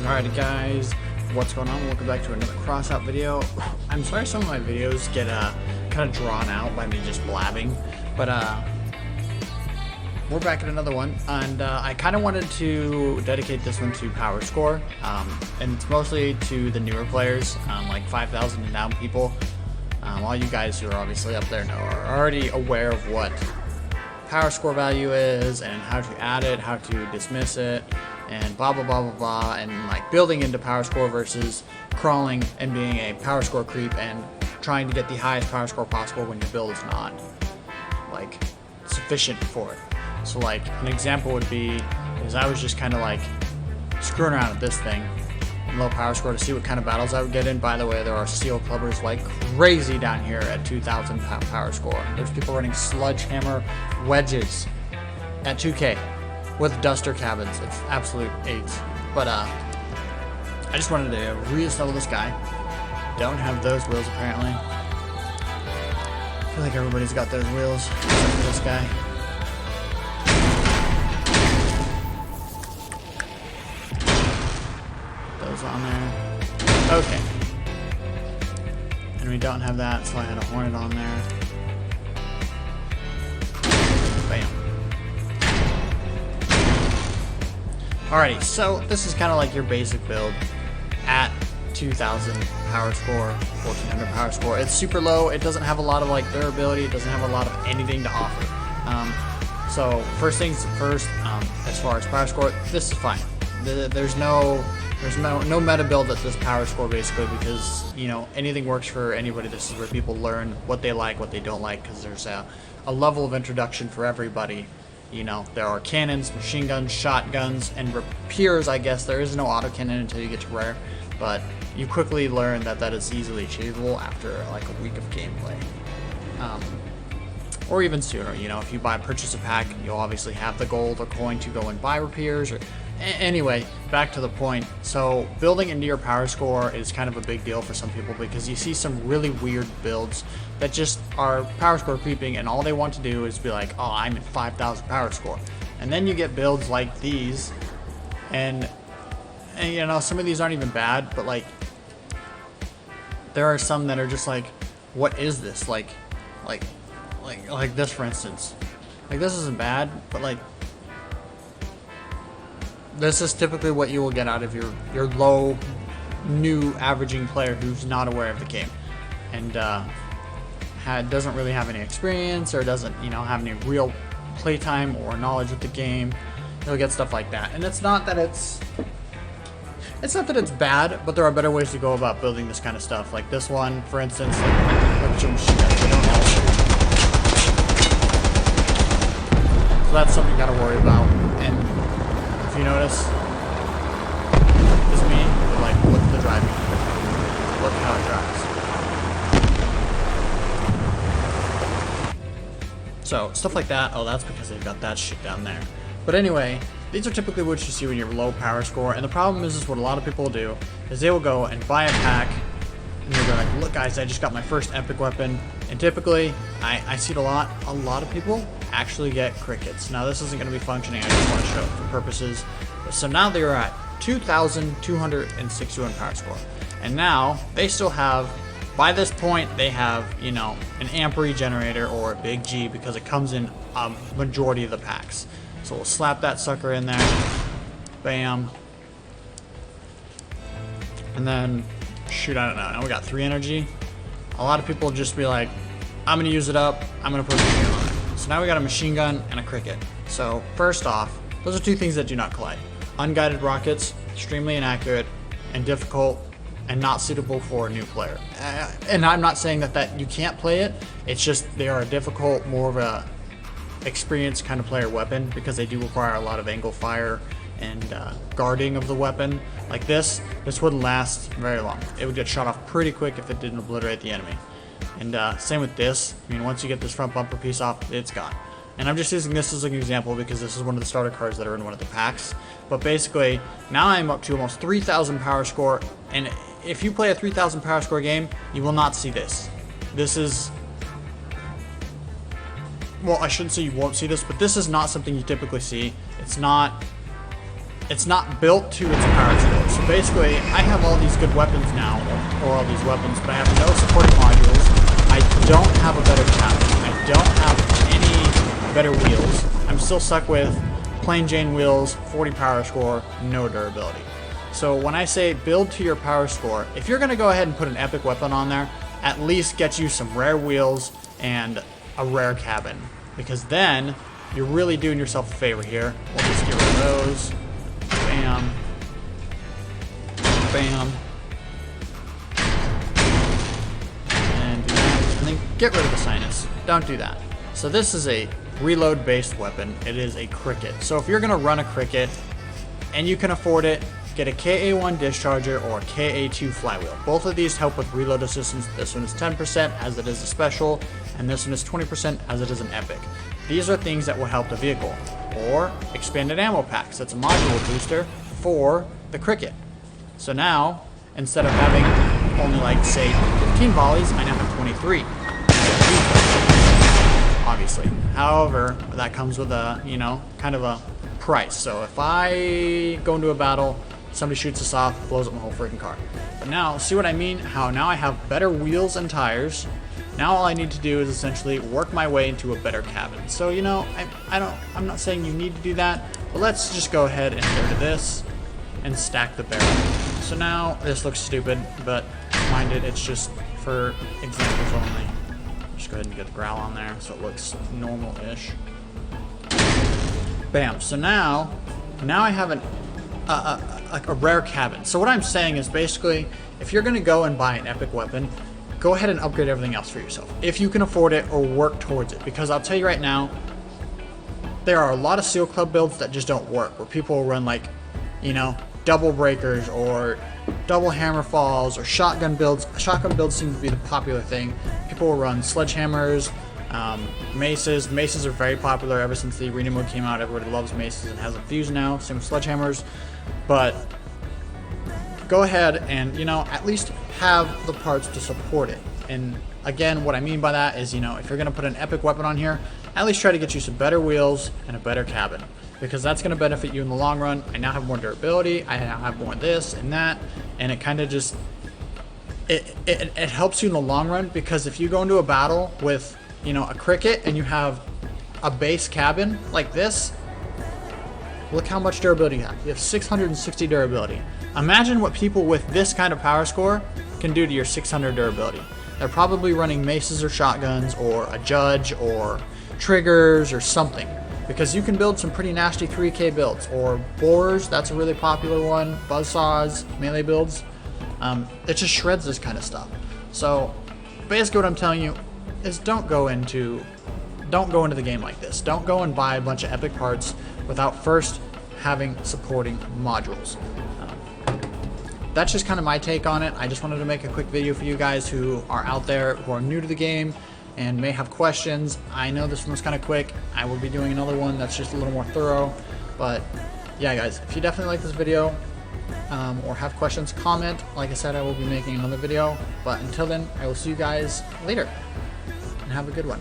Alrighty guys, what's going on? Welcome back to another Crossout video. I'm sorry some of my videos get kind of drawn out by me just blabbing, but we're back at another one, and I kind of wanted to dedicate this one to power score, and it's mostly to the newer players, like 5,000 and down people. All you guys who are obviously up there are already aware of what power score value is and how to add it, how to dismiss it, and blah blah blah blah blah, and like building into power score versus crawling and being a power score creep and trying to get the highest power score possible when your build is not like sufficient for it. So like an example would be is I was just kind of like screwing around with this thing in low power score to see what kind of battles I would get in. By the way, there are steel clubbers like crazy down here at 2,000 power score. There's people running sledgehammer wedges at 2K with duster cabins. It's absolute AIDS. But I just wanted to re-assemble this guy. Don't have those wheels apparently. I feel like everybody's got those wheels except for this guy. Those on there. Okay. And we don't have that, so I had a Hornet on there. Bam. Alrighty, so this is kind of like your basic build at 2,000 power score, 1,400 power score. It's super low. It doesn't have a lot of like durability. It doesn't have a lot of anything to offer. So first things first, as far as power score, this is fine. There's no meta build at this power score basically, because you know anything works for anybody. This is where people learn what they like, what they don't like, because there's a level of introduction for everybody. You know, there are cannons, machine guns, shotguns, and rapiers. I guess there is no autocannon until you get to rare, but you quickly learn that that is easily achievable after like a week of gameplay, or even sooner. You know, if you purchase a pack, you'll obviously have the gold or coin to go and buy rapiers. Or anyway, back to the point. So building into your power score is kind of a big deal for some people, because you see some really weird builds that just are power score creeping, and all they want to do is be like, oh, I'm at 5,000 power score. And then you get builds like these, and you know, some of these aren't even bad, but like there are some that are just like, what is this? Like this, for instance. Like this isn't bad, but like this is typically what you will get out of your low, new, averaging player who's not aware of the game, and doesn't really have any experience, or doesn't, you know, have any real playtime or knowledge of the game. You'll get stuff like that, and it's not that it's bad, but there are better ways to go about building this kind of stuff. Like this one, for instance. Look at your machine guns. They don't all shoot. So that's something you got to worry about. And if you notice, this is me, but like, look at the driving. Look how it drives. So, stuff like that. Oh, that's because they've got that shit down there. But anyway, these are typically what you see when you're low power score. And the problem is what a lot of people will do is they will go and buy a pack, and they'll go like, look guys, I just got my first epic weapon. And typically, I see it a lot of people actually get crickets. Now this isn't going to be functioning, I just want to show it for purposes. So now they're at 2,261 power score. And now they still have, by this point, they have, you know, an amp regenerator or a big G, because it comes in a majority of the packs. So we'll slap that sucker in there. Bam. And then, shoot, I don't know. Now we got 3 energy. A lot of people just be like, I'm going to use it up. I'm going to put a machine on it. So now we got a machine gun and a cricket. So first off, those are two things that do not collide. Unguided rockets, extremely inaccurate and difficult and not suitable for a new player. And I'm not saying that you can't play it. It's just they are a difficult, more of a experienced kind of player weapon, because they do require a lot of angle fire and guarding of the weapon. Like this wouldn't last very long. It would get shot off pretty quick if it didn't obliterate the enemy. And same with this. I mean, once you get this front bumper piece off, it's gone. And I'm just using this as an example because this is one of the starter cards that are in one of the packs. But basically, now I'm up to almost 3,000 power score, and if you play a 3,000 power score game, you will not see this. This is, well, I shouldn't say you won't see this, but this is not something you typically see. It's not it's not built to its power score. So basically, I have all these good weapons now, or all these weapons, but I have no supporting modules. I don't have a better cabin. I don't have any better wheels. I'm still stuck with plain Jane wheels, 40 power score, no durability. So when I say build to your power score, if you're going to go ahead and put an epic weapon on there, at least get you some rare wheels and a rare cabin. Because then you're really doing yourself a favor here. We'll just get rid of those. Bam. Bam. And then get rid of the sinus. Don't do that. So this is a reload based weapon. It is a cricket. So if you're going to run a cricket and you can afford it, get a KA1 discharger or a KA2 flywheel. Both of these help with reload assistance. This one is 10% as it is a special, and this one is 20% as it is an epic. These are things that will help the vehicle. Or expanded ammo packs. That's a module booster for the cricket. So now, instead of having only like say 15 volleys, I now have 23. Obviously. However, that comes with a, kind of a price. So if I go into a battle, somebody shoots us off, blows up my whole freaking car. But now, see what I mean? How now I have better wheels and tires. Now all I need to do is essentially work my way into a better cabin. So, I'm not saying you need to do that, but let's just go ahead and get rid of this and stack the barrel. So now this looks stupid, but mind it, it's just for examples only. Just go ahead and get the growl on there so it looks normal-ish. Bam. So now I have a rare cabin. So what I'm saying is basically, if you're going to go and buy an epic weapon, go ahead and upgrade everything else for yourself if you can afford it or work towards it. Because I'll tell you right now, there are a lot of Seal Club builds that just don't work, where people will run like, double breakers or double hammer falls or shotgun builds. Shotgun builds seem to be the popular thing. People will run sledgehammers, maces. Maces are very popular ever since the arena mode came out. Everybody loves maces and has them fused now. Same with sledgehammers. But go ahead and, at least have the parts to support it. And again, what I mean by that is, if you're going to put an epic weapon on here, at least try to get you some better wheels and a better cabin. Because that's going to benefit you in the long run. I now have more durability. I now have more this and that. And it kind of just, it helps you in the long run. Because if you go into a battle with, a cricket and you have a base cabin like this, look how much durability you have. You have 660 durability. Imagine what people with this kind of power score can do to your 600 durability. They're probably running maces or shotguns or a judge or triggers or something. Because you can build some pretty nasty 3K builds. Or borers, that's a really popular one. Buzzsaws, melee builds. It just shreds this kind of stuff. So basically what I'm telling you is don't go into the game like this. Don't go and buy a bunch of epic parts without first having supporting modules. That's just kind of my take on it. I just wanted to make a quick video for you guys who are out there, who are new to the game and may have questions. I know this one was kind of quick. I will be doing another one that's just a little more thorough. But yeah, guys, if you definitely like this video or have questions, comment. Like I said, I will be making another video. But until then, I will see you guys later. And have a good one.